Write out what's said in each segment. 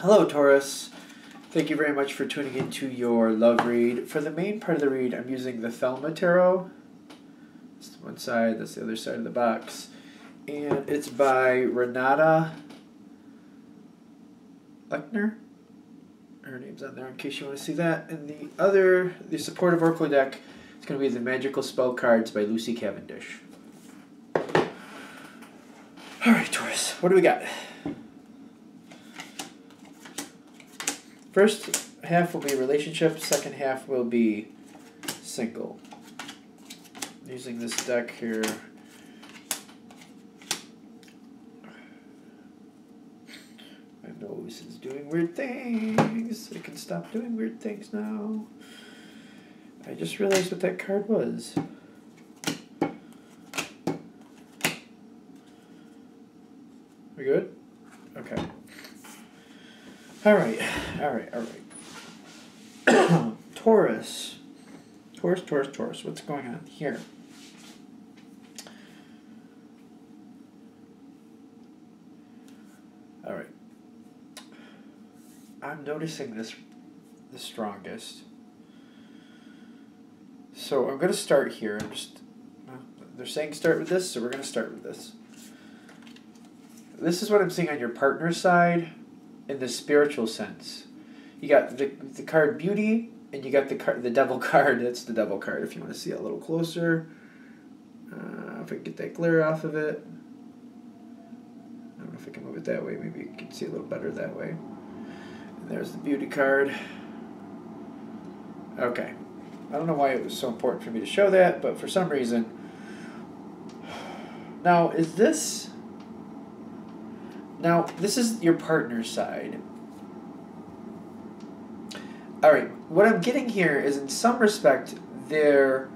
Hello, Taurus. Thank you very much for tuning into your love read. For the main part of the read, I'm using the Thelma Tarot. That's one side, that's the other side of the box. And it's by Renata Lechner. Her name's on there in case you want to see that. And the supportive Oracle deck, is going to be the Magical Spell Cards by Lucy Cavendish. Alright, Taurus, what do we got? First half will be relationship, second half will be single. Using this deck here. My nose is doing weird things. I can stop doing weird things now. I just realized what that card was. We good? Okay. Alright. Taurus. Taurus. What's going on here? Alright. I'm noticing this the strongest. So I'm going to start here. They're saying start with this, so we're going to start with this. This is what I'm seeing on your partner's side in the spiritual sense. You got the card Beauty, and you got the Devil card. That's the Devil card if you want to see it a little closer. If I can get that glare off of it. I don't know if I can move it that way. Maybe you can see a little better that way. And there's the Beauty card. Okay. I don't know why it was so important for me to show that, but for some reason. Now, this is your partner's side. Alright, what I'm getting here is in some respect, they're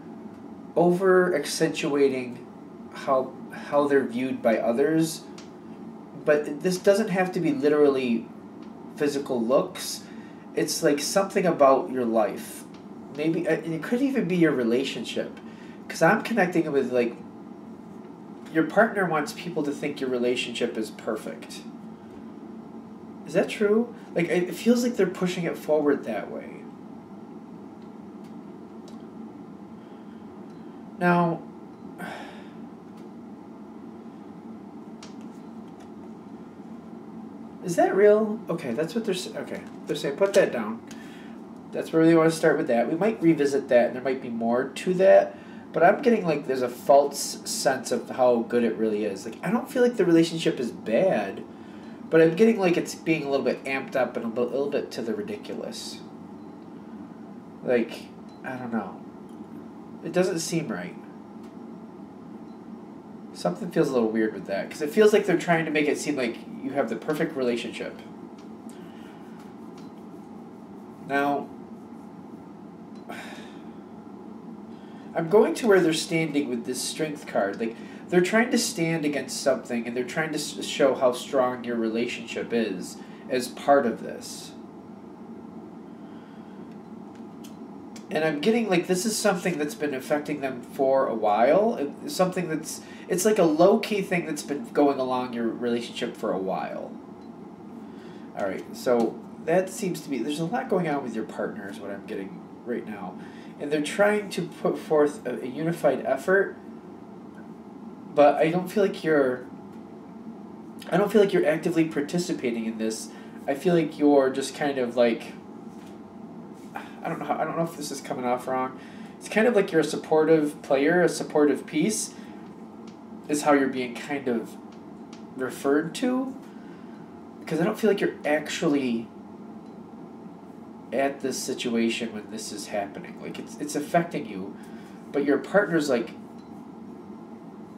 over-accentuating how they're viewed by others. But this doesn't have to be literally physical looks. It's like something about your life. Maybe it could even be your relationship. Because I'm connecting it with, like, your partner wants people to think your relationship is perfect. Is that true? Like, it feels like they're pushing it forward that way. Now, is that real? Okay, that's what they're saying. Okay, they're saying put that down. That's where they want to start with that. We might revisit that, and there might be more to that. But I'm getting like there's a false sense of how good it really is. Like, I don't feel like the relationship is bad, but I'm getting like it's being a little bit amped up and a little bit to the ridiculous. Like, I don't know. It doesn't seem right. Something feels a little weird with that, because it feels like they're trying to make it seem like you have the perfect relationship. Now, I'm going to where they're standing with this strength card. Like, they're trying to stand against something, and they're trying to show how strong your relationship is as part of this. And I'm getting, like, this is something that's been affecting them for a while. Something that's, it's like a low-key thing that's been going along your relationship for a while. Alright, so that seems to be, there's a lot going on with your partner is what I'm getting right now. And they're trying to put forth a unified effort, but I don't feel like you're actively participating in this. I feel like you're just kind of like, I don't know if this is coming off wrong. It's kind of like you're a supportive player, a supportive piece is how you're being kind of referred to, because I don't feel like you're actually at this situation when this is happening. Like, it's affecting you, but your partner's like,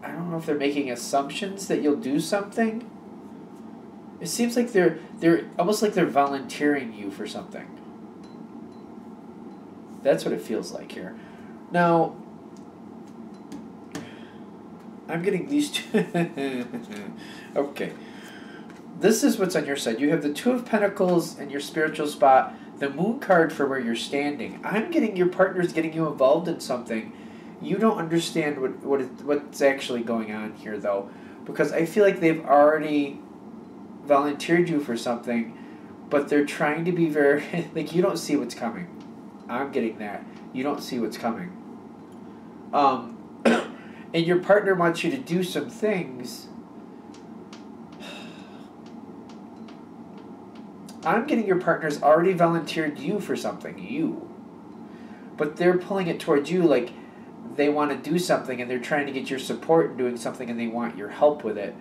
I don't know if they're making assumptions that you'll do something. It seems like they're almost like they're volunteering you for something. That's what it feels like here. Now, I'm getting these two. Okay. This is what's on your side. You have the Two of Pentacles in your spiritual spot, the Moon card for where you're standing. I'm getting your partner's getting you involved in something. You don't understand what's actually going on here, though, because I feel like they've already volunteered you for something, but they're trying to be very, like, you don't see what's coming. I'm getting that. You don't see what's coming. And your partner wants you to do some things. I'm getting your partner's already volunteered you for something, but they're pulling it towards you like they want to do something and they're trying to get your support in doing something and they want your help with it.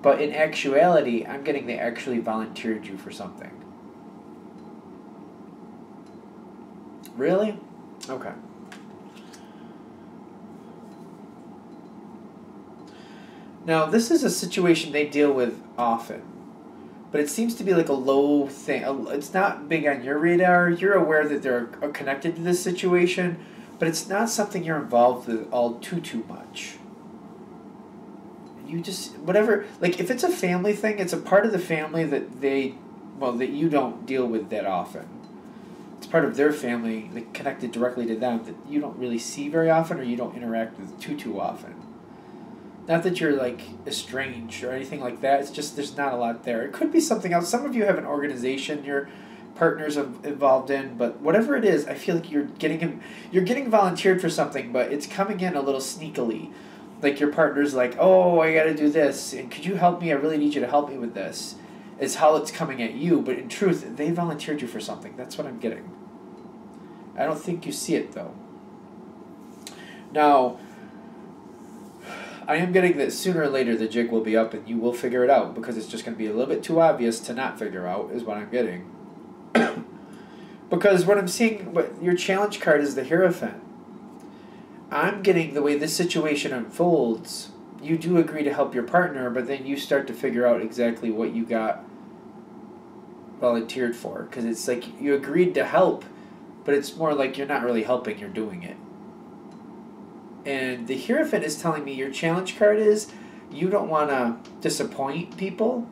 But in actuality, I'm getting they actually volunteered you for something. Really? Okay. Now, this is a situation they deal with often, but it seems to be like a low thing. It's not big on your radar. You're aware that they're connected to this situation, but it's not something you're involved with all too much. You just, whatever, like if it's a family thing, it's a part of the family that that you don't deal with that often. It's part of their family, like connected directly to them, that you don't really see very often or you don't interact with too often. Not that you're like estranged or anything like that. It's just there's not a lot there. It could be something else. Some of you have an organization your partners are involved in, but whatever it is, I feel like you're getting volunteered for something, but it's coming in a little sneakily. Like your partner's like, oh, I got to do this, and could you help me? I really need you to help me with this. Is how it's coming at you, but in truth, they volunteered you for something. That's what I'm getting. I don't think you see it though. Now, I am getting that sooner or later the jig will be up and you will figure it out because it's just going to be a little bit too obvious to not figure out is what I'm getting. Because what I'm seeing, your challenge card is the Hierophant. I'm getting the way this situation unfolds, you do agree to help your partner, but then you start to figure out exactly what you got volunteered for. Because it's like you agreed to help, but it's more like you're not really helping, you're doing it. And the Hierophant is telling me your challenge card is you don't want to disappoint people.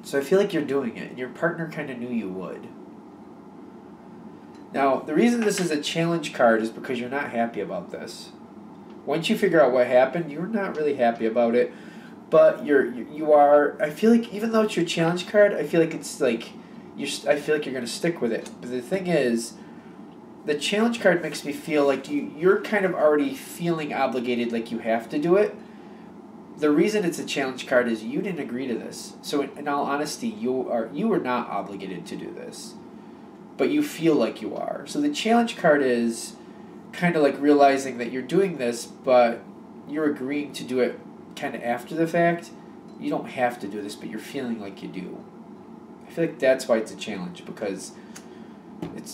So I feel like you're doing it. And your partner kind of knew you would. Now, the reason this is a challenge card is because you're not happy about this. Once you figure out what happened, you're not really happy about it. But you are, I feel like even though it's your challenge card, I feel like it's like, I feel like you're going to stick with it. But the thing is, the challenge card makes me feel like you're kind of already feeling obligated, like you have to do it. The reason it's a challenge card is you didn't agree to this. So in all honesty, you were not obligated to do this, but you feel like you are. So the challenge card is kind of like realizing that you're doing this, but you're agreeing to do it kind of after the fact. You don't have to do this, but you're feeling like you do. I feel like that's why it's a challenge, because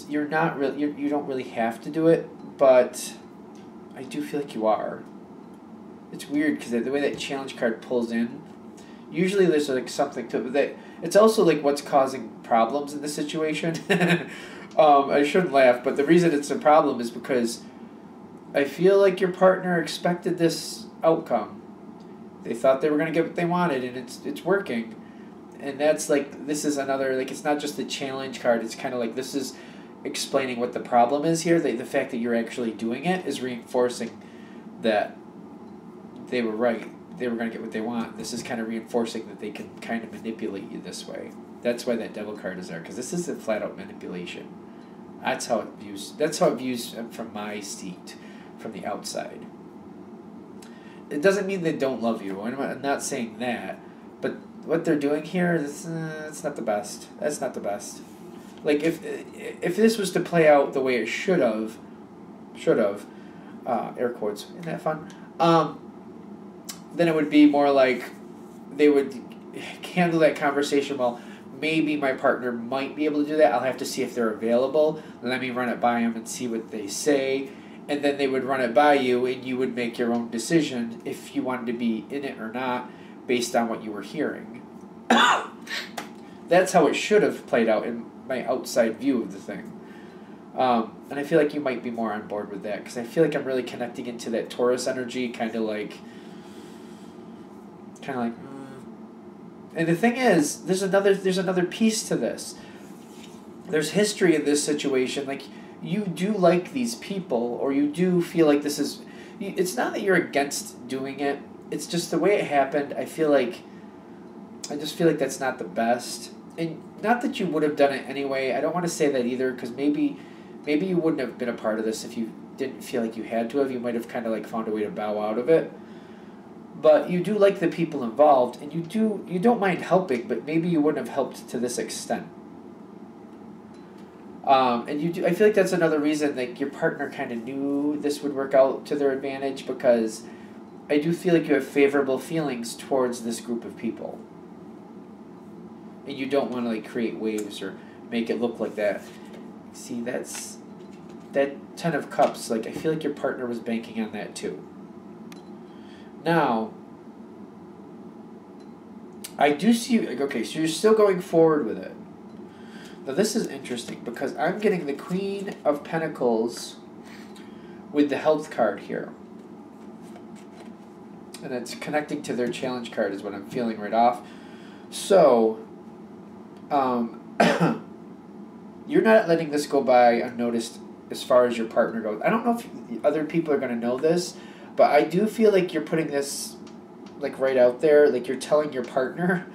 you don't really have to do it, but I do feel like you are. It's weird because the way that challenge card pulls in, usually there's like something to it that it's also like what's causing problems in the situation. I shouldn't laugh, but the reason it's a problem is because I feel like your partner expected this outcome. They thought they were going to get what they wanted, and it's working. And that's like, this is another, like, it's not just the challenge card, it's kind of like this is explaining what the problem is here. The fact that you're actually doing it is reinforcing that they were right. They were going to get what they want. This is kind of reinforcing that they can kind of manipulate you this way. That's why that devil card is there, because this is a flat-out manipulation. That's how it views from my seat, from the outside. It doesn't mean they don't love you. I'm not saying that, but what they're doing here, it's not the best. That's not the best. Like if this was to play out the way it should have, air quotes, isn't that fun? Then it would be more like they would handle that conversation well. Maybe my partner might be able to do that. I'll have to see if they're available. Let me run it by them and see what they say. And then they would run it by you, and you would make your own decision if you wanted to be in it or not, based on what you were hearing. That's how it should have played out in my outside view of the thing. And I feel like you might be more on board with that, because I feel like I'm really connecting into that Taurus energy, kind of like. And the thing is, there's another piece to this. There's history in this situation. Like, you do like these people, or you do feel like this is. It's not that you're against doing it. It's just the way it happened. I just feel like that's not the best. and not that you would have done it anyway. I don't want to say that either, because maybe you wouldn't have been a part of this if you didn't feel like you had to have. You might have kind of like found a way to bow out of it. But you do like the people involved, and you don't mind helping, but maybe you wouldn't have helped to this extent. And you do. I feel like that's another reason like your partner kind of knew this would work out to their advantage, because I do feel like you have favorable feelings towards this group of people, and you don't want to like create waves or make it look like that. See, that 10 of Cups. Like I feel like your partner was banking on that too. Now, I do see. Like, okay, so you're still going forward with it. Now this is interesting because I'm getting the Queen of Pentacles with the Health card here. And it's connecting to their challenge card is what I'm feeling right off. So, you're not letting this go by unnoticed as far as your partner goes. I don't know if other people are going to know this, but I do feel like you're putting this like right out there, like you're telling your partner.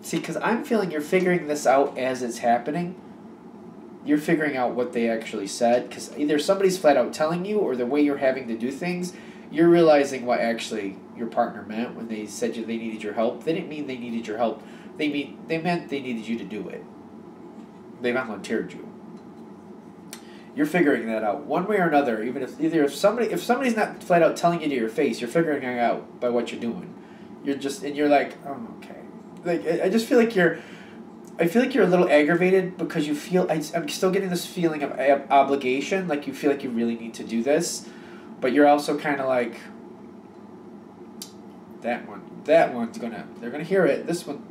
See, because I'm feeling you're figuring this out as it's happening. You're figuring out what they actually said, because either somebody's flat out telling you, or the way you're having to do things, you're realizing what actually your partner meant when they said they needed your help. They didn't mean they needed your help. They meant they needed you to do it. They volunteered you. You're figuring that out one way or another. If somebody's not flat out telling you to your face, you're figuring it out by what you're doing. You're like, oh, okay. Like I just feel like you're a little aggravated because you feel I'm still getting this feeling of obligation, like you feel like you really need to do this, but you're also kind of like that one's they're gonna hear it. This one,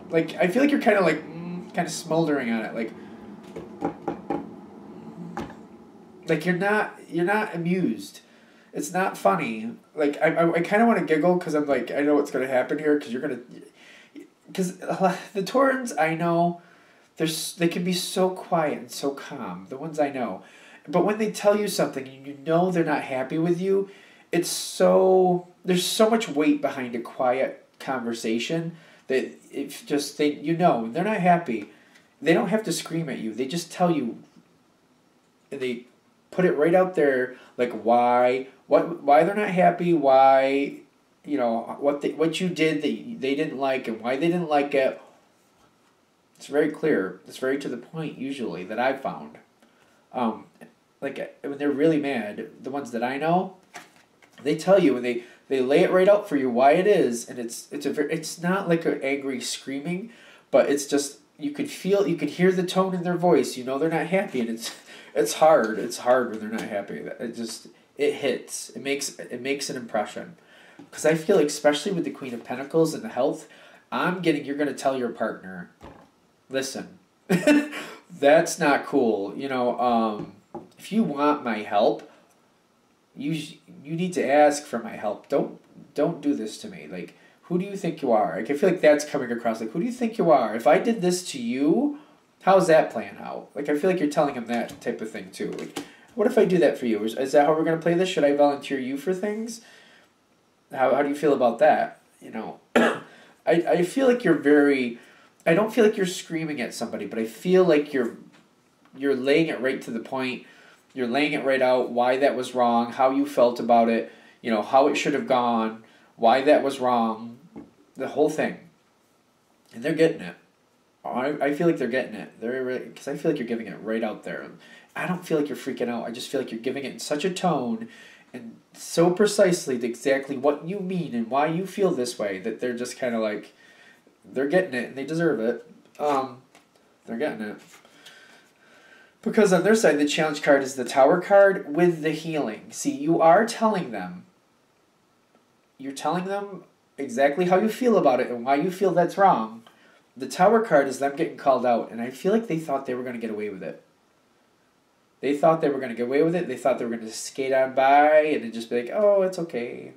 like I feel like you're kind of smoldering on it, like you're not amused. It's not funny. Like I kind of want to giggle because I'm like I know what's gonna happen here because the Taurans I know, they can be so quiet and so calm. The ones I know, but when they tell you something and you know they're not happy with you, there's so much weight behind a quiet conversation that if just they're not happy, they don't have to scream at you. They just tell you, and they put it right out there, like why they're not happy, why. What you did that they didn't like and why they didn't like it. It's very clear. It's very to the point usually that I've found. Like when they're really mad, the ones that I know, they tell you and they lay it right out for you why it is, and it's not like an angry screaming, but it's just you could hear the tone in their voice. They're not happy, and it's hard. It's hard when they're not happy. It hits. It makes an impression. Because I feel like, especially with the Queen of Pentacles and the Health, I'm getting you're going to tell your partner, listen, that's not cool. If you want my help, you need to ask for my help. Don't do this to me. Like, who do you think you are? Like, I feel like that's coming across. Like, who do you think you are? If I did this to you, how's that playing out? Like, I feel like you're telling him that type of thing too. Like, what if I do that for you? Is that how we're going to play this? Should I volunteer you for things? How do you feel about that? I feel like I don't feel like you're screaming at somebody, but I feel like you're laying it right to the point. You're laying it right out, why that was wrong, how you felt about it, how it should have gone, why that was wrong, the whole thing. And they're getting it. I feel like they're getting it. Because I feel like you're giving it right out there. I don't feel like you're freaking out. I just feel like you're giving it in such a tone and so precisely to exactly what you mean and why you feel this way that they're just kind of like, they're getting it and they deserve it. They're getting it. Because on their side, the challenge card is the Tower card with the healing. See, you're telling them exactly how you feel about it and why you feel that's wrong. The Tower card is them getting called out, and I feel like they thought they were going to get away with it. They thought they were going to get away with it. They thought they were going to skate on by and it'd just be like, oh, it's okay.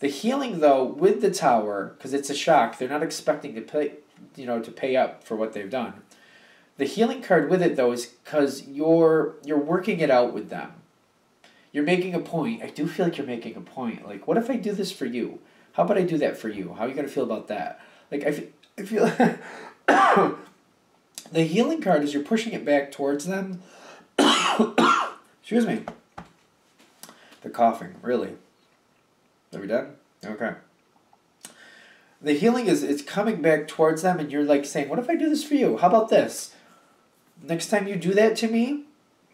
The healing, though, with the Tower, because it's a shock, they're not expecting to pay up for what they've done. The healing card with it, though, is because you're working it out with them. You're making a point. I do feel like you're making a point. Like, what if I do this for you? How about I do that for you? How are you going to feel about that? Like I feel the healing card is you're pushing it back towards them. Excuse me. The coughing, really. Are we done? Okay. The healing is it's coming back towards them, and you're like saying, "What if I do this for you? How about this? Next time you do that to me,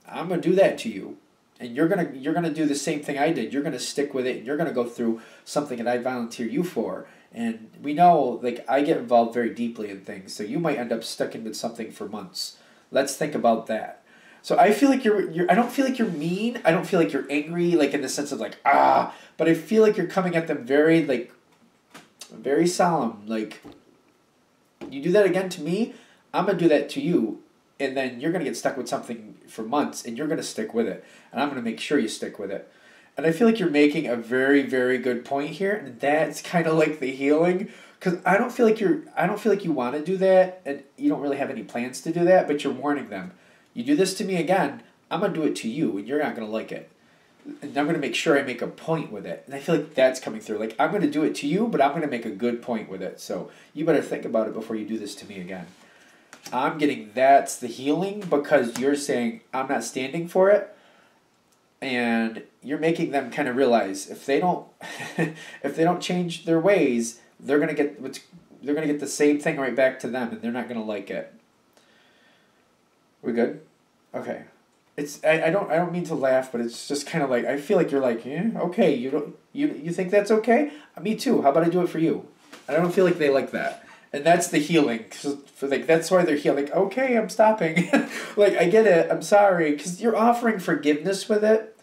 I'm gonna do that to you, and you're gonna do the same thing I did. You're gonna stick with it, and you're gonna go through something that I volunteer you for." And we know, like, I get involved very deeply in things, so you might end up stuck into something for months. Let's think about that. So I feel like you're. I don't feel like you're mean. I don't feel like you're angry, like in the sense of like but I feel like you're coming at them very like. Very solemn, like, you do that again to me, I'm going to do that to you, and then you're going to get stuck with something for months, and you're going to stick with it, and I'm going to make sure you stick with it. And I feel like you're making a very, very good point here, and that's kind of like the healing, because I don't feel like you want to do that, and you don't really have any plans to do that, but you're warning them. You do this to me again, I'm going to do it to you, and you're not going to like it. And I'm going to make sure I make a point with it. And I feel like that's coming through. Like, I'm going to do it to you, but I'm going to make a good point with it. So you better think about it before you do this to me again. I'm getting that's the healing because you're saying I'm not standing for it. And you're making them kind of realize if they don't if they don't change their ways, they're going to get the same thing right back to them, and they're not going to like it. We good? Okay. I don't mean to laugh, but it's just kind of like I feel like you're like, yeah, okay, you think that's okay? Me too. How about I do it for you? I don't feel like they like that, and that's the healing. For like that's why they're healing. Like, okay, I'm stopping. Like I get it. I'm sorry because you're offering forgiveness with it.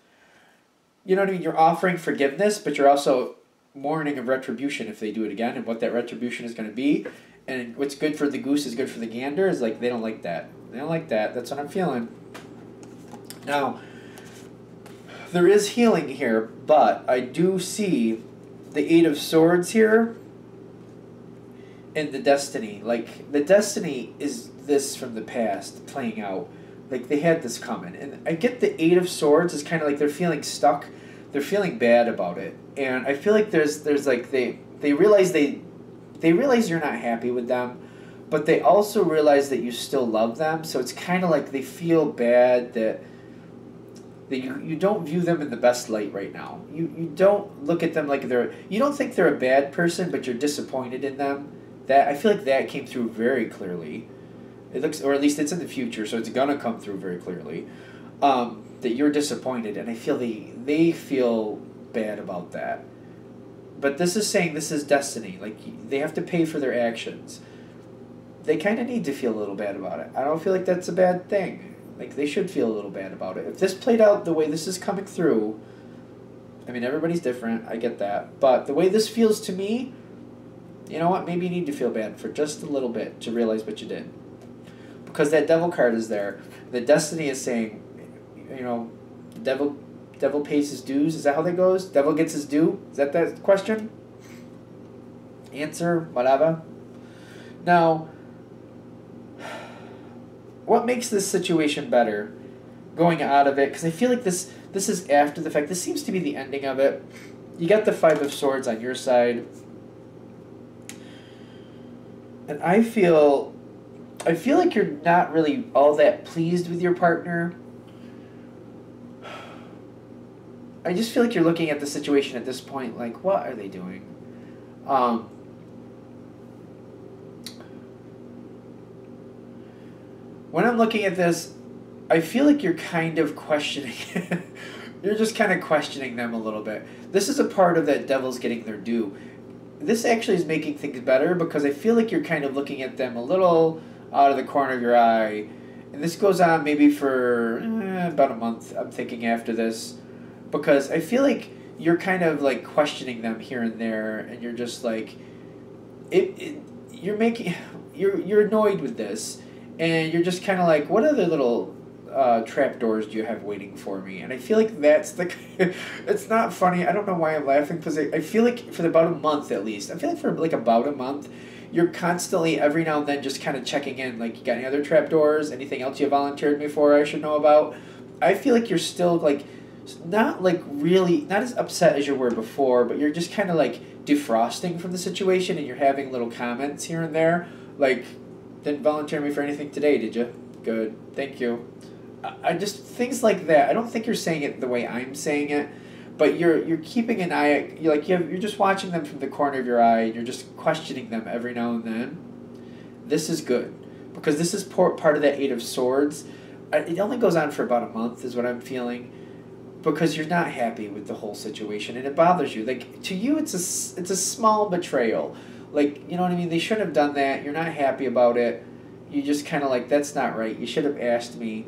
You know what I mean? You're offering forgiveness, but you're also warning of retribution if they do it again, and what that retribution is going to be. And what's good for the goose is good for the gander. Is like they don't like that. They don't like that. That's what I'm feeling. Now, there is healing here, but I do see the Eight of Swords here and the Destiny. Like, the Destiny is this from the past playing out. Like, they had this coming. And I get the Eight of Swords is kind of like they're feeling stuck. They're feeling bad about it. And I feel like there's like, they realize realize you're not happy with them, but they also realize that you still love them. So it's kind of like they feel bad that you don't view them in the best light right now. You don't look at them like you don't think they're a bad person, but you're disappointed in them. That I feel like that came through very clearly. It looks, or at least it's in the future, so it's gonna come through very clearly. That you're disappointed, and I feel they feel bad about that. But this is saying this is destiny. Like they have to pay for their actions. They kind of need to feel a little bad about it. I don't feel like that's a bad thing. Like, they should feel a little bad about it. If this played out the way this is coming through, I mean, everybody's different, I get that. But the way this feels to me, you know what? Maybe you need to feel bad for just a little bit to realize what you did. Because that devil card is there. The destiny is saying, you know, the devil pays his dues. Is that how that goes? Devil gets his due? Is that the question? Answer, whatever. Now, what makes this situation better going out of it? Because I feel like this is after the fact. This seems to be the ending of it. You got the Five of Swords on your side. And I feel like you're not really all that pleased with your partner. I just feel like you're looking at the situation at this point like, what are they doing? When I'm looking at this, I feel like you're kind of questioning you're just kind of questioning them a little bit. This is a part of that devil's getting their due. This actually is making things better because I feel like you're kind of looking at them a little out of the corner of your eye. And this goes on maybe for about a month, I'm thinking, after this. Because I feel like you're kind of like questioning them here and there, and you're just like, you're annoyed with this. And you're just kind of like, what other little trapdoors do you have waiting for me? And I feel like that's the... It's not funny. I don't know why I'm laughing, because I feel like for about a month at least, I feel like for like about a month, you're constantly, every now and then, just kind of checking in. Like, you got any other trapdoors? Anything else you volunteered me for I should know about? I feel like you're still, like, not like really, not as upset as you were before, but you're just kind of like defrosting from the situation and you're having little comments here and there, like, didn't volunteer me for anything today, did you? Good, thank you. I just, things like that. I don't think you're saying it the way I'm saying it, but you're keeping an eye, you're just watching them from the corner of your eye, and you're just questioning them every now and then. This is good, because this is part of that Eight of Swords. It only goes on for about a month, is what I'm feeling, because you're not happy with the whole situation, and it bothers you. Like, to you, it's a small betrayal. Like, you know what I mean? They shouldn't have done that. You're not happy about it. You just kind of like, that's not right. You should have asked me.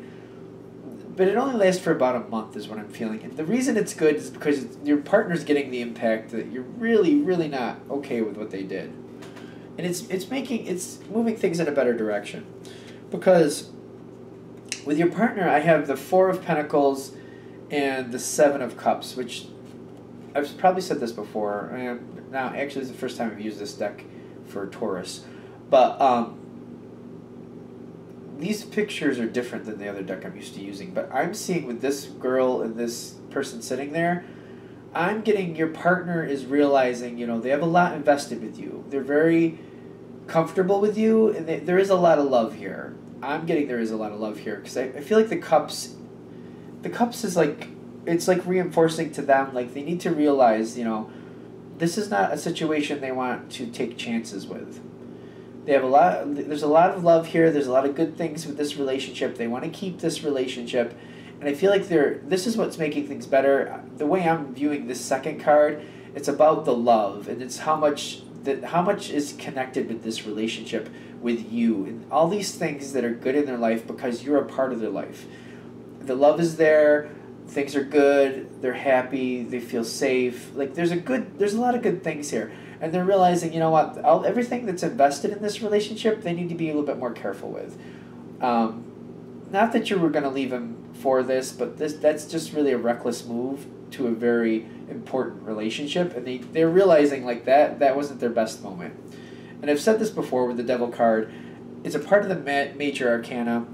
But it only lasts for about a month, is what I'm feeling. And the reason it's good is because your partner's getting the impact that you're really, really not okay with what they did. And it's moving things in a better direction. Because with your partner, I have the Four of Pentacles and the Seven of Cups, which I've probably said this before. Now, actually, it's the first time I've used this deck for Taurus. But these pictures are different than the other deck I'm used to using. But I'm seeing with this girl and this person sitting there, I'm getting your partner is realizing, they have a lot invested with you. They're very comfortable with you, and there is a lot of love here. I'm getting there is a lot of love here, because I feel like the cups is like, it's like reinforcing to them, like they need to realize, this is not a situation they want to take chances with. They have there's a lot of love here, there's a lot of good things with this relationship, they want to keep this relationship, and I feel like this is what's making things better. The way I'm viewing this second card, it's about the love, and it's how much is connected with this relationship with you, and all these things that are good in their life because you're a part of their life. The love is there, things are good, they're happy, they feel safe. Like there's a lot of good things here. And they're realizing, you know what, everything that's invested in this relationship, they need to be a little bit more careful with. Not that you were going to leave him for this, but that's just really a reckless move to a very important relationship. And they're realizing like that wasn't their best moment. And I've said this before with the Devil card. It's a part of the major arcana.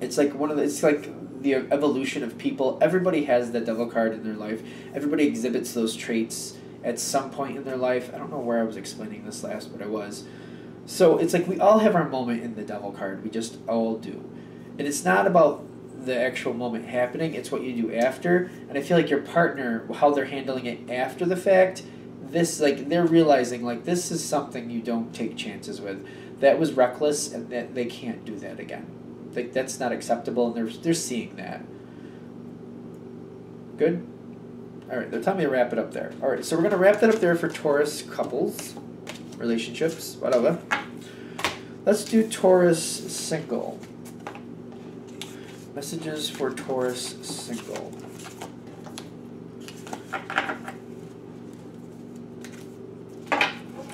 It's like it's like the evolution of people. Everybody has the Devil card in their life. Everybody exhibits those traits at some point in their life. I don't know where I was explaining this last, but I was. So it's like we all have our moment in the Devil card. We just all do. And it's not about the actual moment happening, it's what you do after. And I feel like your partner, how they're handling it after the fact, they're realizing like this is something you don't take chances with. That was reckless, and that they can't do that again. Like that's not acceptable, and they're seeing that. Good? Alright, they're telling me to wrap it up there. Alright, so we're going to wrap that up there for Taurus couples, relationships, whatever. Let's do Taurus single. Messages for Taurus single.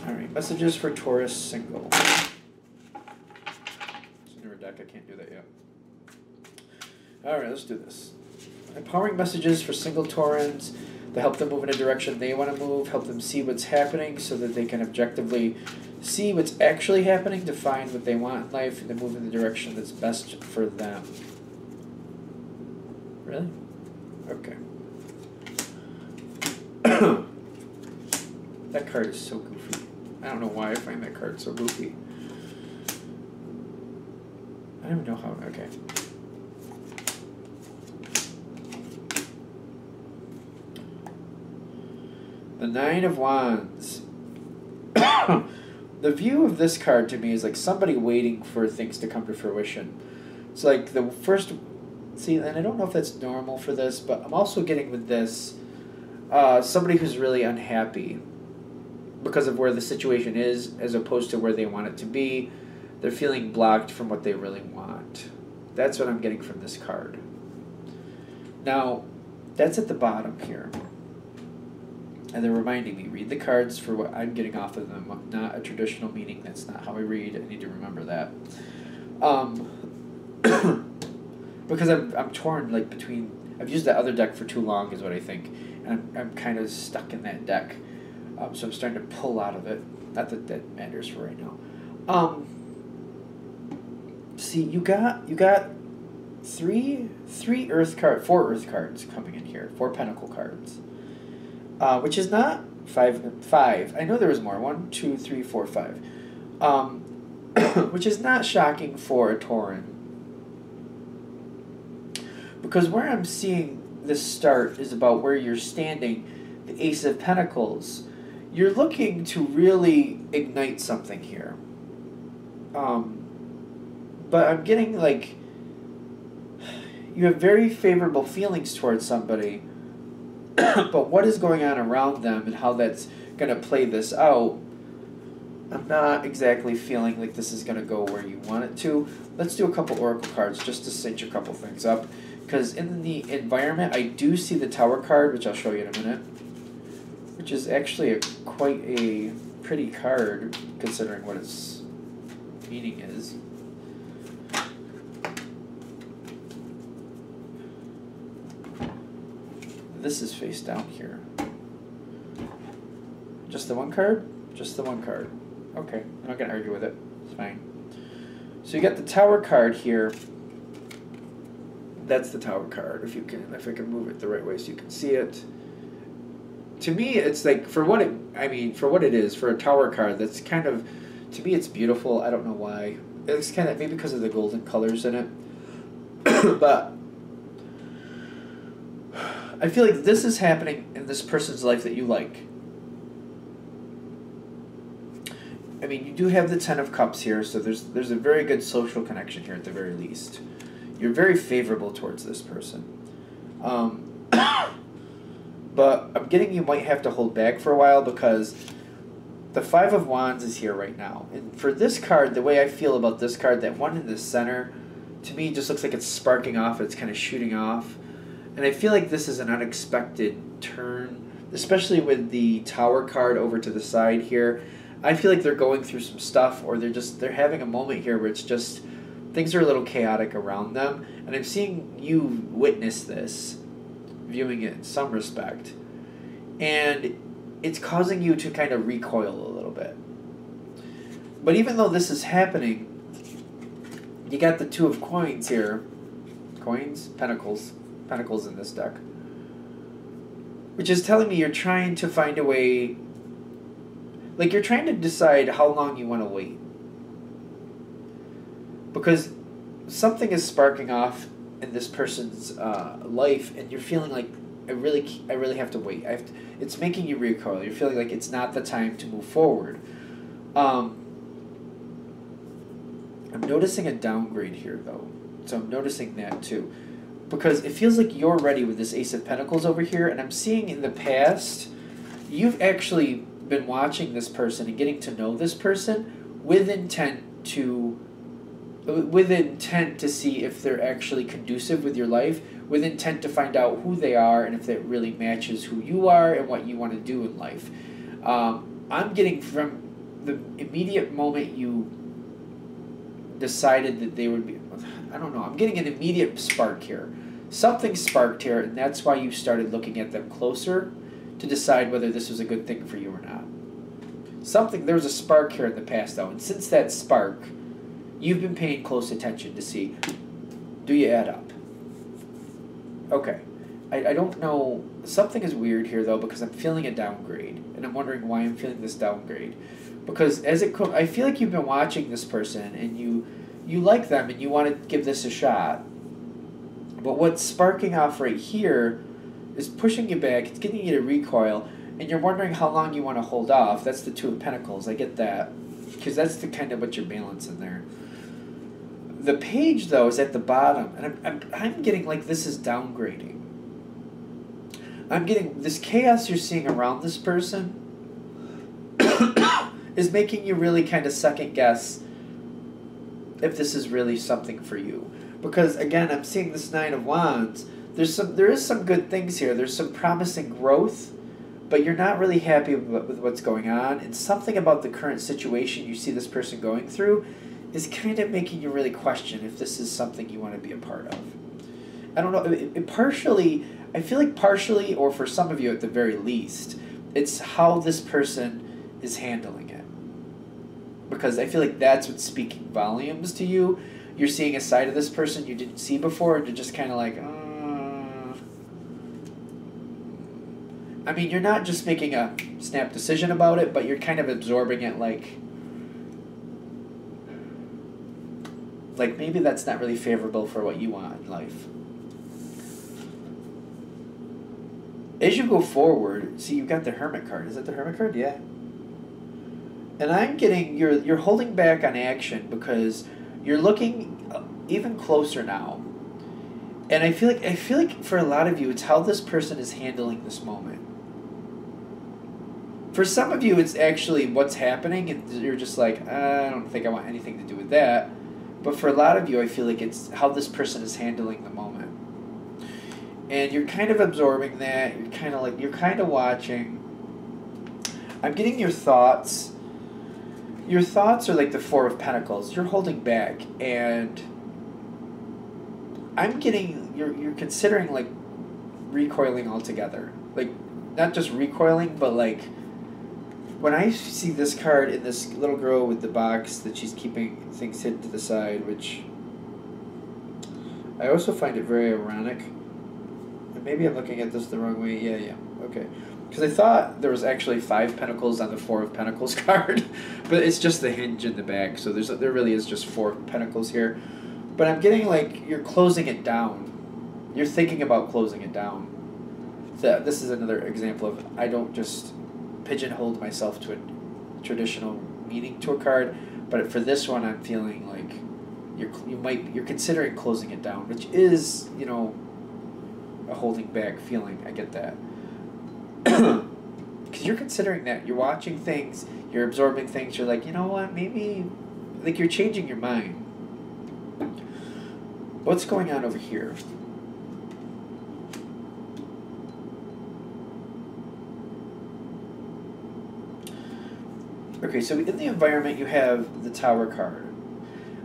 Alright, messages for Taurus single. It's a newer deck, I can't do that yet. Alright, let's do this. Empowering messages for single Taurans to help them move in a direction they want to move, help them see what's happening so that they can objectively see what's actually happening, to find what they want in life, and to move in the direction that's best for them. Really? Okay. That card is so goofy. I don't know why I find that card so goofy. I don't even know how. Okay. The Nine of Wands. The view of this card to me is like somebody waiting for things to come to fruition. It's like the first... See, and I don't know if that's normal for this, but I'm also getting with this somebody who's really unhappy because of where the situation is as opposed to where they want it to be. They're feeling blocked from what they really want. That's what I'm getting from this card. Now, that's at the bottom here. And they're reminding me, read the cards for what I'm getting off of them, not a traditional meaning. That's not how I read. I need to remember that. Because I'm torn like between... I've used that other deck for too long is what I think. And I'm kind of stuck in that deck. So I'm starting to pull out of it. Not that that matters for right now. See, you got four Earth cards coming in here. 4 Pentacle cards. Which is not Five. I know there was more. 1, 2, 3, 4, 5. Which is not shocking for a Tauran. Because where I'm seeing this start is about where you're standing, the Ace of Pentacles. You're looking to really ignite something here. But I'm getting like you have very favorable feelings towards somebody, but what is going on around them and how that's going to play this out, I'm not exactly feeling like this is going to go where you want it to. Let's do a couple oracle cards just to cinch a couple things up. Because in the environment, I do see the Tower card, which I'll show you in a minute, which is actually quite a pretty card considering what its meaning is. This is face down here. Just the one card? Just the one card. Okay, I'm not going to argue with it. It's fine. So you got the Tower card here. That's the Tower card. If I can move it the right way so you can see it. To me, it's like for what it is for a Tower card. That's kind of, to me, it's beautiful. I don't know why. It's kind of maybe because of the golden colors in it, but I feel like this is happening in this person's life that you like. I mean, you do have the Ten of Cups here, so there's a very good social connection here at the very least. You're very favorable towards this person. But I'm getting you might have to hold back for a while because the Five of Wands is here right now. And for this card, the way I feel about this card, that one in the center, to me just looks like it's sparking off, it's kind of shooting off. And I feel like this is an unexpected turn, especially with the Tower card over to the side here. I feel like they're going through some stuff, or they're having a moment here where it's just things are a little chaotic around them, and I'm seeing you witness this, viewing it in some respect, and it's causing you to kind of recoil a little bit. But even though this is happening, you got the Two of Coins here. Coins? Pentacles. Pentacles in this deck. Which is telling me you're trying to find a way, like you're trying to decide how long you want to wait. Because something is sparking off in this person's life, and you're feeling like I really have to wait. It's making you recoil. You're feeling like it's not the time to move forward. I'm noticing a downgrade here though, so I'm noticing that too, because it feels like you're ready with this Ace of Pentacles over here, and I'm seeing in the past you've actually been watching this person and getting to know this person with intent to see if they're actually conducive with your life, with intent to find out who they are and if that really matches who you are and what you want to do in life. I'm getting from the immediate moment you decided that they would be, I don't know, I'm getting an immediate spark here. Something sparked here, and that's why you started looking at them closer to decide whether this was a good thing for you or not. There was a spark here in the past though, and since that spark, you've been paying close attention to see, do you add up? Okay. I don't know. Something is weird here, though, because I'm feeling a downgrade. And I'm wondering why I'm feeling this downgrade. Because I feel like you've been watching this person, and you like them, and you want to give this a shot. But what's sparking off right here is pushing you back. It's getting you to recoil. And you're wondering how long you want to hold off. That's the Two of Pentacles. I get that. Because that's the kind of what you're balancing there. The Page, though, is at the bottom, and I'm getting like this is downgrading. I'm getting this chaos you're seeing around this person is making you really kind of second guess if this is really something for you. Because again, I'm seeing this Nine of Wands. There is some good things here. There's some promising growth, but you're not really happy with what's going on. And something about the current situation you see this person going through is kind of making you really question if this is something you want to be a part of. I don't know, I feel like partially, or for some of you at the very least, it's how this person is handling it. Because I feel like that's what's speaking volumes to you. You're seeing a side of this person you didn't see before, and you're just kind of like, I mean, you're not just making a snap decision about it, but you're kind of absorbing it like maybe that's not really favorable for what you want in life. As you go forward, see, you've got the Hermit card. Is that the Hermit card? Yeah. And I'm getting, you're holding back on action because you're looking even closer now. And I feel like for a lot of you, it's how this person is handling this moment. For some of you, it's actually what's happening, and you're just like, I don't think I want anything to do with that. But for a lot of you, I feel like it's how this person is handling the moment. And you're kind of absorbing that. You're kind of watching. I'm getting your thoughts. Your thoughts are like the Four of Pentacles. You're holding back, and I'm getting you're considering like recoiling altogether. Like not just recoiling, but like when I see this card in this little girl with the box that she's keeping things hidden to the side, which I also find it very ironic. And maybe I'm looking at this the wrong way. Yeah, okay. Because I thought there was actually 5 pentacles on the 4 of Pentacles card, but it's just the hinge in the back. So there really is just 4 pentacles here. But I'm getting like you're closing it down. You're thinking about closing it down. So this is another example of I don't just pigeonhole myself to a traditional meaning to a card, but for this one I'm feeling like you're considering closing it down, which is, you know, a holding back feeling. I get that. Because you're considering that. You're watching things, you're absorbing things, you're like, you know what, maybe, like you're changing your mind. What's going on over here? Okay, so in the environment you have the Tower card.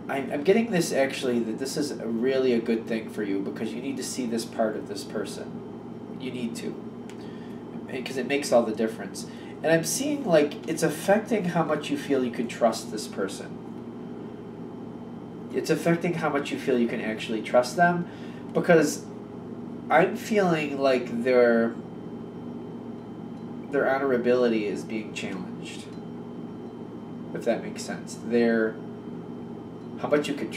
I'm getting this actually, that this is really a good thing for you because you need to see this part of this person. You need to. Because it makes all the difference. And I'm seeing like it's affecting how much you feel you can trust this person. It's affecting how much you feel you can actually trust them, because I'm feeling like their honorability is being challenged. If that makes sense. How much you can,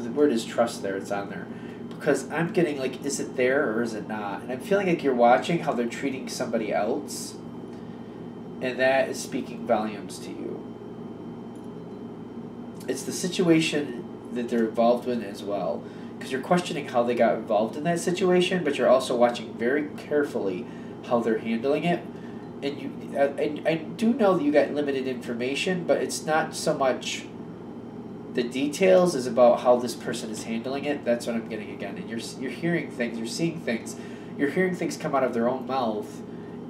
the word is trust there, it's on there. Because I'm getting like, is it there or is it not? And I'm feeling like you're watching how they're treating somebody else, and that is speaking volumes to you. It's the situation that they're involved in as well, because you're questioning how they got involved in that situation, but you're also watching very carefully how they're handling it. And I do know that you got limited information, but it's not so much the details is about how this person is handling it. That's what I'm getting again. And you're hearing things, you're seeing things, you're hearing things come out of their own mouth,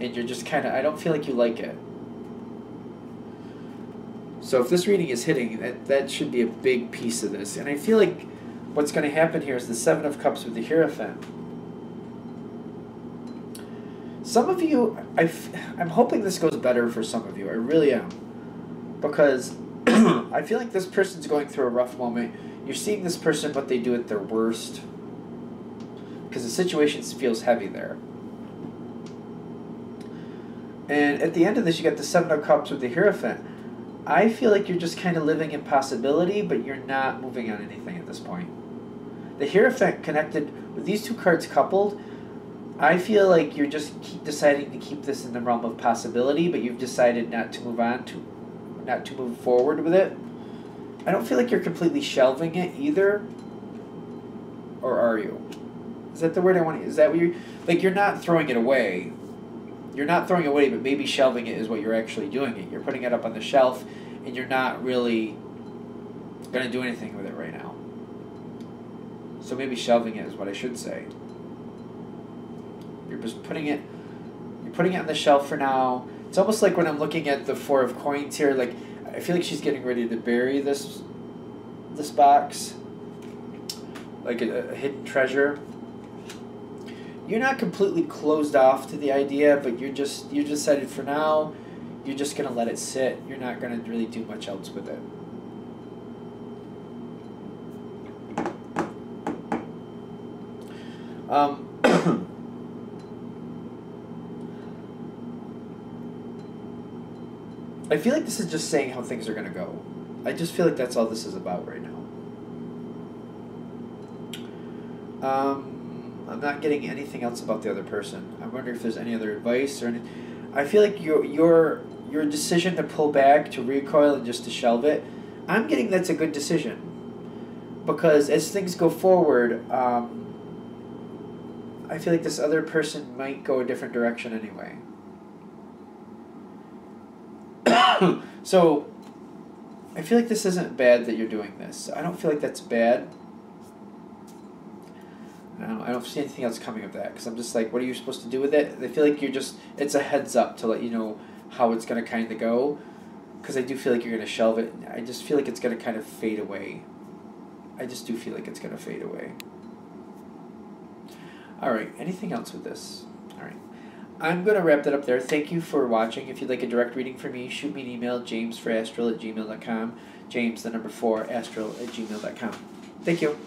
and you're just kind of, I don't feel like you like it. So if this reading is hitting, that should be a big piece of this. And I feel like what's going to happen here is the 7 of Cups with the Hierophant. Some of you, I'm hoping this goes better for some of you. I really am. Because I feel like this person's going through a rough moment. You're seeing this person, what they do at their worst. Because the situation feels heavy there. And at the end of this, you got the 7 of Cups with the Hierophant. I feel like you're just kind of living in possibility, but you're not moving on anything at this point. The Hierophant connected with these 2 cards coupled, I feel like you're just deciding to keep this in the realm of possibility, but you've decided not to move on, not to move forward with it. I don't feel like you're completely shelving it either. Or are you? Is that the word I want to use? Is that what you're... Like, you're not throwing it away. You're not throwing it away, but maybe shelving it is what you're actually doing it. You're putting it up on the shelf, and you're not really going to do anything with it right now. So maybe shelving it is what I should say. You're just putting it on the shelf for now. It's almost like when I'm looking at the 4 of Coins here, like I feel like she's getting ready to bury this box, like a hidden treasure. You're not completely closed off to the idea, but you decided for now, you're just going to let it sit. You're not going to really do much else with it. I feel like this is just saying how things are going to go. I just feel like that's all this is about right now. I'm not getting anything else about the other person. I'm wondering if there's any other advice or any. I feel like your decision to pull back, to recoil, and just to shelve it, I'm getting that's a good decision. Because as things go forward, I feel like this other person might go a different direction anyway. So, I feel like this isn't bad that you're doing this. I don't feel like that's bad. I don't see anything else coming of that, because I'm just like, what are you supposed to do with it? I feel like it's a heads up to let you know how it's going to kind of go, because I do feel like you're going to shelve it. I just feel like it's going to kind of fade away. I just do feel like it's going to fade away. Alright, anything else with this? Alright. I'm going to wrap that up there. Thank you for watching. If you'd like a direct reading from me, shoot me an email, jamesforastral@gmail.com. James, the number 4, astral@gmail.com. Thank you.